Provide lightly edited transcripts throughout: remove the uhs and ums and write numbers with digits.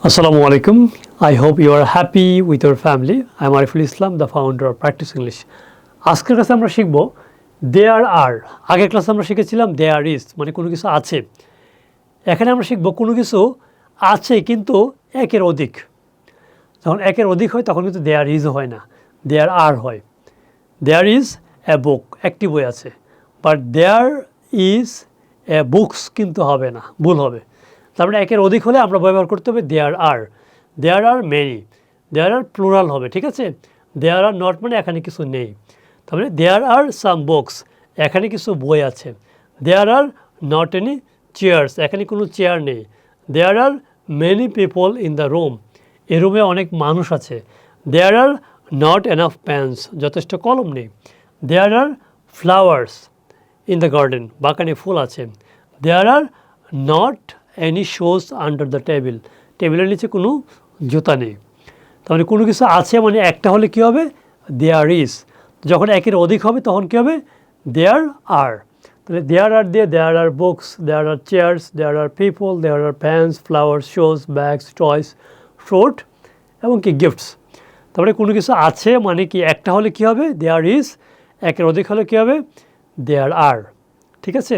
Assalamu alaikum. I hope you are happy with your family. I am Ariful Islam, the founder of Practice English. আজকের ক্লাসে আমরা শিখব there are। আগের ক্লাসে আমরা শিখেছিলাম there is, মানে কোনো কিছু আছে। এখানে আমরা শিখব কোনো কিছু আছে কিন্তু একের অধিক। যখন একের অধিক হয় তখন কিন্তু there is হয় না, there are হয়। There is a book, একটি বই আছে। But there is a books কিন্তু হবে না, ভুল হবে। তার মানে একের অধিক হলে আমরা ব্যবহার করতে হবে দেয়ার are many, there R plural হবে, ঠিক আছে। দেয়ার আর নট মানে এখানে কিছু নেই, তার মানে দেয়ার আর সাম বুকস, এখানে কিছু বই আছে। There are not any chairs, এখানে কোনো চেয়ার নেই। There are many people in the room, এই রুমে অনেক মানুষ আছে। There are not enough pens, যথেষ্ট কলম নেই। There are flowers in the garden, বাগানে ফুল আছে। There are not any shoes under the table, টেবিলের নিচে কোনো জুতা নেই। তার মানে কোনো কিছু আছে মানে একটা হলে কী হবে, দেয়ার ইজ। যখন একের অধিক হবে তখন কী হবে, দেয়ার আর। তাহলে দেয়ার আর দিয়ে দেয়ার আর বুকস, দেয়ার আর চেয়ার্স, দেয়ার আর পিপল, দেয়ার আর প্যান্স, ফ্লাওয়ার্স, শোজ, ব্যাগস, টয়স, ফ্রুট এবং কি গিফটস। তারপরে কোনো কিছু আছে মানে কি একটা হলে কী হবে, দেয়ার ইজ। একের অধিক হলে কী হবে, দেয়ার আর, ঠিক আছে।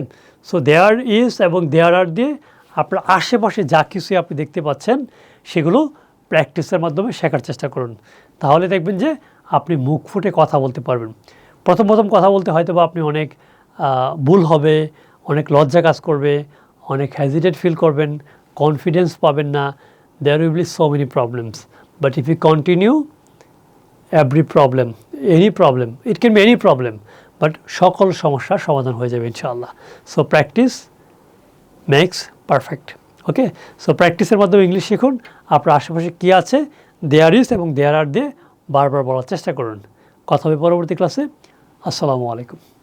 সো দেয়ার ইজ এবং দেয়ার আর দিয়ে আপনার আশেপাশে যা কিছুই আপনি দেখতে পাচ্ছেন সেগুলো প্র্যাকটিসের মাধ্যমে শেখার চেষ্টা করুন। তাহলে দেখবেন যে আপনি মুখ ফুটে কথা বলতে পারবেন। প্রথম কথা বলতে হয়তো বা আপনি অনেক ভুল হবে, অনেক লজ্জা কাজ করবে, অনেক হেজিটেট ফিল করবেন, কনফিডেন্স পাবেন না। There will be so many problems, but if you continue every problem, any problem, it can be any problem, but সকল সমস্যার সমাধান হয়ে যাবে ইনশাআল্লাহ। So practice makes perfect. Okay, so প্র্যাকটিসের মাধ্যমে ইংলিশ শিখুন। আপনার আশেপাশে কী আছে, দেয়ার ইজ এবং দেয়ার আর দিয়ে বারবার বলার চেষ্টা করুন। কথা হবে পরবর্তী ক্লাসে। আসসালামু আলাইকুম।